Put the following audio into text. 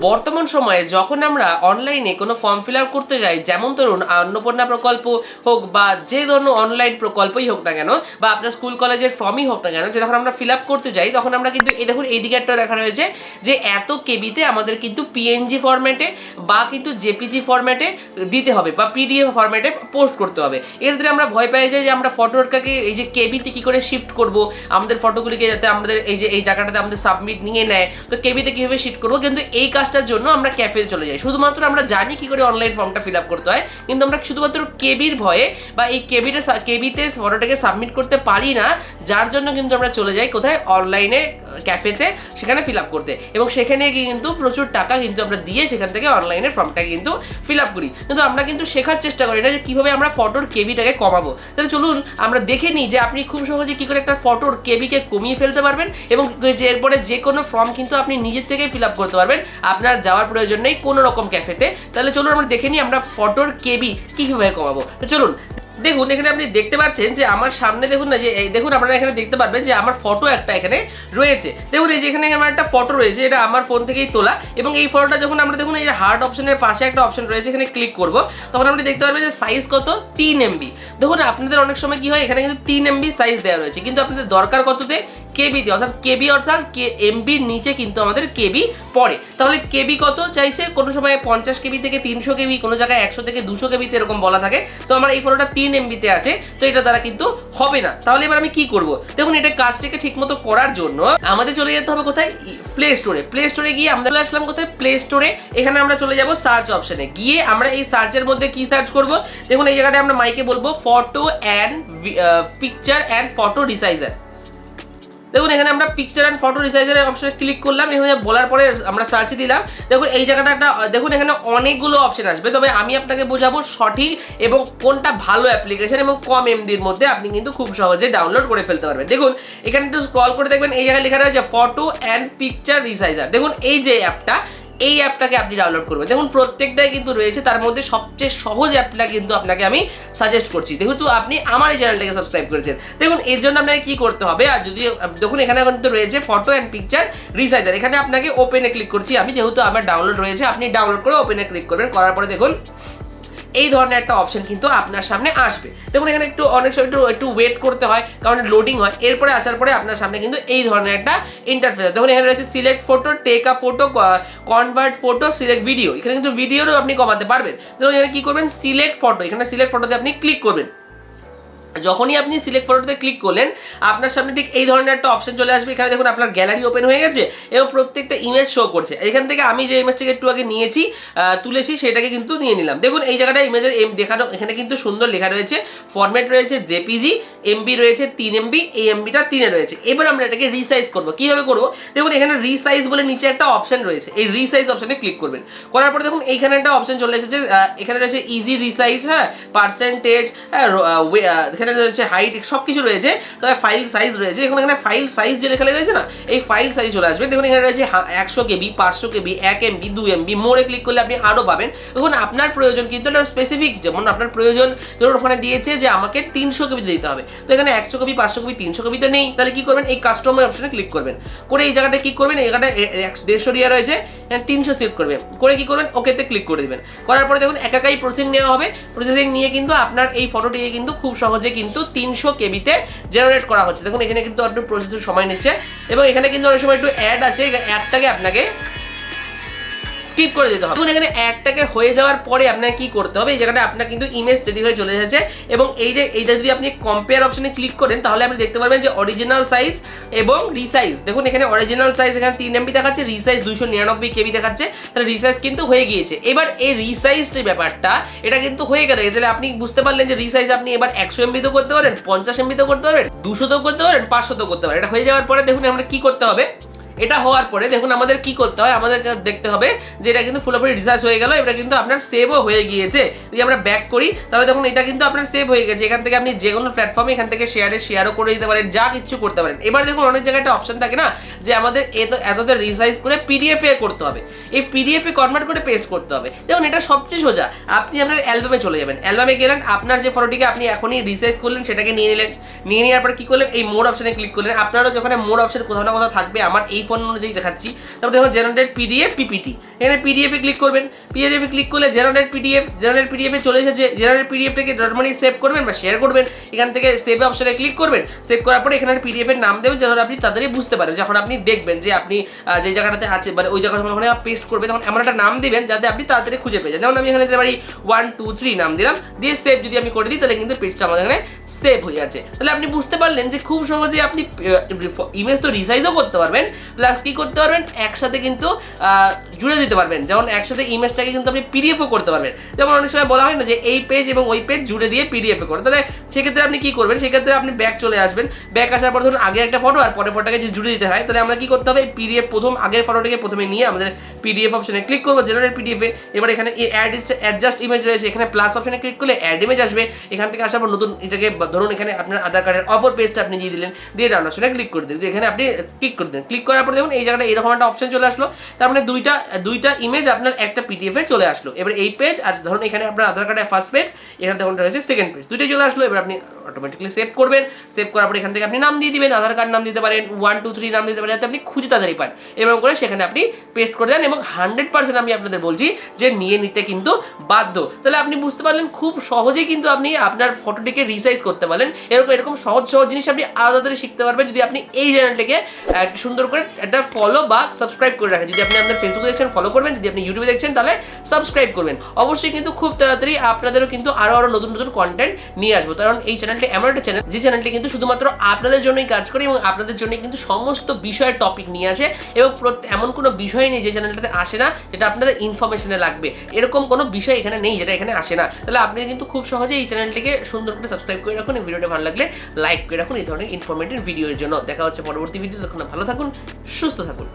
বর্তমান সময়ে যখন আমরা অনলাইনে কোনো ফর্ম ফিল আপ করতে যাই, যেমন ধরুন অন্নপূর্ণা প্রকল্প হোক বা যে ধরনের অনলাইন প্রকল্পই হোক না কেন, বা আপনার স্কুল কলেজের ফর্মই হোক না কেন, যে যখন আমরা ফিল আপ করতে যাই তখন আমরা কিন্তু এই দেখুন এই দিকে একটা দেখা রয়েছে যে এত কেবিতে আমাদের কিন্তু পিএনজি ফরম্যাটে বা কিন্তু জেপিজি ফরম্যাটে দিতে হবে বা পিডিএফ ফরম্যাটে পোস্ট করতে হবে। এর ক্ষেত্রে আমরা ভয় পাই যাই যে আমরা ফটোটাকে এই যে কেবিতে কী করে শিফট করব, আমাদের ফটোগুলিকে যাতে আমাদের এই যে এই জায়গাটাতে আমাদের সাবমিট নিয়ে নেয়, তো কেবিতে কীভাবে শিফট করবো। কিন্তু এই কাজটার জন্য আমরা ক্যাফেতে চলে যাই। শুধুমাত্র আমরা জানি কি করে অনলাইন ফর্মটা ফিল আপ করতে হয়, কিন্তু আমরা শুধুমাত্র কেবির ভয়ে বা এই কেবিতে ফটোটাকে সাবমিট করতে পারি না, যার জন্য কিন্তু আমরা চলে যাই কোথায়, অনলাইনে ক্যাফেতে, সেখানে ফিল আপ করতে। এবং সেখানে গিয়ে কিন্তু প্রচুর টাকা কিন্তু আমরা দিয়ে সেখান থেকে অনলাইনে ফর্মটাকে কিন্তু ফিল আপ করি। কিন্তু আমরা কিন্তু শেখার চেষ্টা করি না যে কীভাবে আমরা ফটোর কেবিটাকে কমাবো। তাহলে চলুন আমরা দেখে নিই যে আপনি খুব সহজে কী করে একটা ফটোর কেবিকে কমিয়ে ফেলতে পারবেন এবং এরপরে যে কোনো ফর্ম কিন্তু আপনি নিজের থেকে ফিল আপ করতে পারবেন, আপনার যাওয়ার প্রয়োজন নেই কোনো রকম ক্যাফেতে। তাহলে চলুন আমরা দেখে নিই আমরা ফটোর কেবি কীভাবে কমাবো। তো চলুন দেখুন, এখানে আপনি দেখতে পাচ্ছেন যে আমার সামনে দেখুন না, যে এই দেখুন আপনারা এখানে দেখতে পারবেন যে আমার ফটো একটা এখানে রয়েছে। দেখুন এই যে এখানে আমার একটা ফটো রয়েছে, এটা আমার ফোন থেকেই তোলা। এবং এই ফটোটা যখন আমরা দেখুন এই যে হার্ড অপশনের পাশে একটা অপশন রয়েছে, এখানে ক্লিক করব, তখন আপনি দেখতে পারবেন যে সাইজ কত, 3 MB। দেখুন আপনাদের অনেক সময় কি হয়, এখানে কিন্তু 3 MB সাইজ দেওয়া রয়েছে, কিন্তু আপনাদের দরকার কততে, কেবিতে, অর্থাৎ কেবি অর্থাৎ এমবির নিচে কিন্তু আমাদের কেবি পড়ে। তাহলে কেবি কত চাইছে, কোনো সময় 50 কেবি থেকে 300 কেবি, কোনো জায়গায় 100 থেকে 200 কেবিতে এরকম বলা থাকে। তো আমার এই ফটোটা 3 MBতে আছে, তো এটা দ্বারা কিন্তু হবে না। তাহলে এবার আমি কি করব, দেখুন এটা কাজটাকে ঠিকমতো করার জন্য আমাদের চলে যেতে হবে কোথায়, প্লে স্টোরে। প্লে স্টোরে গিয়ে আমরা চলে আসলাম কোথায়, প্লে স্টোরে। এখানে আমরা চলে যাব সার্চ অপশনে, গিয়ে আমরা এই সার্চের মধ্যে কি সার্চ করব, দেখুন এই জায়গাটা আমরা মাইকে বলবো photo and picture and photo resizer. দেখুন এখানে আমরা পিকচার অ্যান্ড ফটো রিসাইজারের অপশনে ক্লিক করলাম। এখানে বলার পরে আমরা সার্চে দিলাম। দেখুন এই জায়গাটা একটা, দেখুন এখানে অনেকগুলো অপশন আসবে, তবে আমি আপনাকে বোঝাবো সঠিক এবং কোনটা ভালো অ্যাপ্লিকেশন এবং কম এমবির মধ্যে আপনি কিন্তু খুব সহজে ডাউনলোড করে ফেলতে পারবেন। দেখুন এখানে একটু স্ক্রল করে দেখবেন, এই জায়গায় লেখা রয়েছে ফটো অ্যান্ড পিকচার রিসাইজার। দেখুন এই যে অ্যাপটা, এই অ্যাপটাকে আপনি ডাউনলোড করবেন। দেখুন প্রত্যেকটাই কিন্তু রয়েছে, তার মধ্যে সবচেয়ে সহজ অ্যাপটা কিন্তু আপনাকে আমি সাজেস্ট করছি, যেহেতু আপনি আমার এই চ্যানেলটাকে সাবস্ক্রাইব করেছেন। দেখুন এর জন্য আপনাকে কি করতে হবে, আর যদি দেখুন এখানে কিন্তু রয়েছে ফটো অ্যান্ড পিকচার রিসাইজার, এখানে আপনাকে ওপেনে ক্লিক করছি আমি, যেহেতু আমার ডাউনলোড রয়েছে। আপনি ডাউনলোড করে ওপেনে ক্লিক করবেন, করার পরে দেখুন এই ধরনের একটা অপশন কিন্তু আপনার সামনে আসবে। দেখুন এখানে একটু অনেক সময় একটু ওয়েট করতে হয়, কারণ লোডিং হয়। এরপরে আসার পরে আপনার সামনে কিন্তু এই ধরনের একটা ইন্টারফেস। দেখুন এখানে রয়েছে select photo, take a photo, convert photo, select video. এখানে কিন্তু ভিডিওরও আপনি কমাতে পারবেন। দেখুন এখানে কি করবেন, সিলেক্ট ফটো, এখানে সিলেক্ট ফটোতে আপনি ক্লিক করবেন। যখনই আপনি সিলেক্ট ফটোতে ক্লিক করলেন, আপনার সামনে ঠিক এই ধরনের একটা অপশন চলে আসবে। এখানে দেখুন আপনার গ্যালারি ওপেন হয়ে গেছে এবং প্রত্যেকটা ইমেজ শো করছে। এখান থেকে আমি যে ইমেজটাকে একটু আগে নিয়েছি, তুলেছি, সেটাকে কিন্তু নিয়ে নিলাম। দেখুন এই জায়গাটা ইমেজের দেখানো, এখানে কিন্তু সুন্দর লেখা রয়েছে, ফরম্যাট রয়েছে জেপিজি, এমবি রয়েছে 3 MB, এই এমবিটা 3 রয়েছে। এবার আমরা এটাকে রিসাইজ করবো। কীভাবে করবো, দেখুন এখানে রিসাইজ বলে নিচে একটা অপশন রয়েছে, এই রিসাইজ অপশনে ক্লিক করবেন। করার পরে দেখুন এইখানে একটা অপশন চলে এসেছে, এখানে রয়েছে ইজি রিসাইজ, হ্যাঁ, পার্সেন্টেজ, এখানে রয়েছে হাইট, সব কিছু রয়েছে। তবে ফাইল সাইজ রয়েছে, এখন এখানে ফাইল সাইজ যে লেখা রয়েছে না, এই ফাইল সাইজ চলে আসবে। দেখুন এখানে রয়েছে 100 কেবি, 500 কেবি, 1 MB, 2 MB। মোড়ে ক্লিক করলে আপনি আরও পাবেন। দেখুন আপনার প্রয়োজন কিন্তু স্পেসিফিক, যেমন আপনার প্রয়োজন ধরুন ওখানে দিয়েছে যে আমাকে 300 কেবিতে দিতে হবে, তো এখানে 100 কেবি, 500 কেবি, 300 কেবিতে নেই। তাহলে কি করবেন, এই কাস্টমার অপশনে ক্লিক করবেন, করে এই জায়গাটা কি করবেন, এই জায়গাটা 150 দেওয়া রয়েছে, 300 সিলেক্ট করবেন, করে কি করবেন, ওকেতে ক্লিক করে দেবেন। করার পরে দেখুন একাই প্রসেসিং নেওয়া হবে। প্রসেসিং নিয়ে কিন্তু আপনার এই ফটোটিকে কিন্তু খুব সহজে কিন্তু 300 কেবিতে জেনারেট করা হচ্ছে। দেখুন এখানে কিন্তু একটু প্রসেসের সময় নিচ্ছে এবং এখানে কিন্তু অনেক সময় একটু অ্যাড আছে, অ্যাডটাকে আপনাকে স্কিপ করে দিতে হবে। দেখুন এখানে অ্যাডটাকে হয়ে যাওয়ার পরে আপনাকে কি করতে হবে, এই জায়গাটা আপনার কিন্তু ইমেজ রেডি হয়ে চলে এসেছে এবং এইটা যদি আপনি কম্পেয়ার অপশনে ক্লিক করেন, তাহলে আপনি দেখতে পারবেন যে অরিজিনাল সাইজ এবং রিসাইজ। দেখুন এখানে অরিজিনাল সাইজ এখানে 3 MB দেখাচ্ছে, রিসাইজ 299 কেবি দেখাচ্ছে, তাহলে রিসাইজ কিন্তু হয়ে গিয়েছে। এবার এই রিসাইজের ব্যাপারটা, এটা কিন্তু হয়ে গেল। তাহলে আপনি বুঝতে পারলেন যে রিসাইজ আপনি এবার 100 MB তো করতে পারেন, 50 MB তো করতে পারেন, 200 তো করতে পারেন, 500 তো করতে পারেন। এটা হয়ে যাওয়ার পরে দেখুন আমরা কি করতে হবে, এটা হওয়ার পরে দেখুন আমাদের কি করতে হয়, আমাদের দেখতে হবে যে এটা কিন্তু পুরোপুরি রিসার্চ হয়ে গেল, এটা কিন্তু আপনার সেভও হয়ে গিয়েছে। যদি আমরা ব্যাক করি তাহলে দেখুন এটা কিন্তু আপনার সেভ হয়ে গেছে। এখান থেকে আপনি যে কোনো প্ল্যাটফর্মে এখান থেকে শেয়ারও করে দিতে পারেন, যা কিছু করতে পারেন। এবার দেখুন অনেক জায়গায় একটা অপশন থাকে না, যে আমাদের এতটা রিসাইজ করে পিডিএফ এ করতে হবে, এই পিডিএফ এ কনভার্ট করে পেস্ট করতে হবে। দেখুন এটা সবচেয়ে সোজা, আপনি আপনার অ্যালবামে চলে যাবেন, অ্যালবামে গেলেন, আপনার যে ফটোটিকে আপনি এখনই রিসাইজ করলেন সেটাকে নিয়ে নিলেন, নিয়ে নেওয়ার পর কি করলেন, এই মোড অপশনে ক্লিক করলেন। আপনারও যখন মোড অপশন কোথাও না কোথাও থাকবে আমার এই ফোন অনুযায়ী দেখাচ্ছি। তারপর দেখুন জেনারেট পিডিএফ পিপিটি, এখানে পিডিএফে ক্লিক করবেন। পিডিএফে ক্লিক করলে জেনারেট পিডিএফে চলে এসেছে। জেনারেট পিডিএফটাকে ডটমানি সেভ করবেন বা শেয়ার করবেন, এখান থেকে সেভ অপশনে ক্লিক করবেন। সেভ করার পরে এখানে পিডিএফ এর নাম দেবেন যেন আপনি তাড়াতাড়ি বুঝতে পারেন। যখন আপনি দেখবেন যে আপনি যে জায়গাটাতে আছে মানে ওই জায়গাটা ওখানে পেস্ট করবে, তখন এমন একটা নাম দিবেন যাতে আপনি তাড়াতাড়ি খুঁজে পেয়ে যান। যেমন আমি এখানে দিতে পারি 1 2 3 নাম দিলাম, দিয়ে সেভ যদি আমি করে দিই তাহলে কিন্তু পেজটা আমাদের এখানে সেভ হয়ে যাচ্ছে। তাহলে আপনি বুঝতে পারলেন যে খুব সহজে আপনি ইমেজ তো রিসাইজও করতে পারবেন, প্লাস কি করতে পারবেন একসাথে কিন্তু জুড়ে দিতে পারবেন। যেমন একসাথে ইমেজটাকে কিন্তু আপনি পিডিএফও করতে পারবেন। যেমন অনেক সময় বলা হয় না যে এই পেজ এবং ওই পেজ জুড়ে দিয়ে পিডিএফ করে, তাহলে সেক্ষেত্রে আপনি কি করবেন, সেক্ষেত্রে আপনি ব্যাক চলে আসবেন। ব্যাক আসার পর ধরুন আগে একটা ফটো আর পরের ফটোটাকে যদি জুড়ে দিতে হয়, তাহলে আমরা কি করতে হবে, পিডিএফ প্রথম আগের ফটোটাকে প্রথমে নিয়ে আমাদের পিডিএফ অপশনে ক্লিক করবো, জেনারেট পিডিএফে। এবার এখানে অ্যাডজাস্ট ইমেজ রয়েছে, এখানে প্লাস অপশনে ক্লিক করলে অ্যাড ইমেজ আসবে। এখান থেকে আসার পর নতুন এটাকে ধরুন এখানে আপনার আধার কার্ডের অপর পেজটা আপনি দিয়ে দিলেন, দিয়ে ডান অপশনে ক্লিক করে দিলেন। এখানে আপনি ক্লিক করে দেন। ক্লিক করার পর দেখুন এই জায়গাটা এরকম একটা অপশন চলে আসলো। তার মানে দুইটা ইমেজ আপনার একটা পিডিএফে চলে আসলো। এবার এই পেজ আর ধরুন এখানে আপনার আধার কার্ডের ফার্স্ট পেজ, এখানে দেখুন রয়েছে সেকেন্ড পেজ, দুইটাই চলে আসলো। এবার আপনি অটোমেটিক্যালি সেভ করবেন। সেভ করার পর এখান থেকে আপনি নাম দিয়ে দিবেন, আধার কার্ড নাম দিতে পারেন, 1 2 3 নাম দিতে পারেন, যাতে আপনি খুঁজে তাড়াতাড়ি পান। এরকম করে সেখানে আপনি পেস্ট করে দেন এবং 100% আমি আপনাদের বলছি যে নিয়ে নিতে কিন্তু বাধ্য। তাহলে আপনি বুঝতে পারলেন খুব সহজেই কিন্তু আপনি আপনার ফটোটিকে রিসাইজ করতে পারলেন। এরকম সহজ জিনিস আপনি আলাদা করে শিখতে পারবেন যদি আপনি এই চ্যানেলটিকে সুন্দর করে একটা ফলো বা সাবস্ক্রাইব করে রাখেন। যদি আপনি আপনার ফেসবুকে দেখছেন ফলো করবেন, যদি আপনি ইউটিউবে দেখছেন তাহলে সাবস্ক্রাইব করবেন। অবশ্যই কিন্তু খুব তাড়াতাড়ি আপনাদেরও কিন্তু আরো নতুন কন্টেন্ট নিয়ে আসবো, কারণ এই চ্যানেলটি এমন একটা চ্যানেল যে চ্যানেলটি কিন্তু শুধুমাত্র আপনাদের জন্যই কাজ করে এবং আপনাদের জন্য কিন্তু সমস্ত বিষয়ের টপিক নিয়ে আসে এবং এমন কোনো বিষয় নেই যে চ্যানেলটাতে আসে না যেটা আপনাদের ইনফরমেশনে লাগবে। এরকম কোনো বিষয় এখানে নেই যেটা এখানে আসে না। তাহলে আপনি কিন্তু খুব সহজে এই চ্যানেলটিকে সুন্দর করে সাবস্ক্রাইব করে রাখুন। এই ভিডিওটা ভালো লাগলে লাইক করে রাখুন এই ধরনের ইনফরমেটিভ ভিডিওর জন্য। দেখা হচ্ছে পরবর্তী ভিডিও। তখন ভালো থাকুন, সুস্থ থাকুন।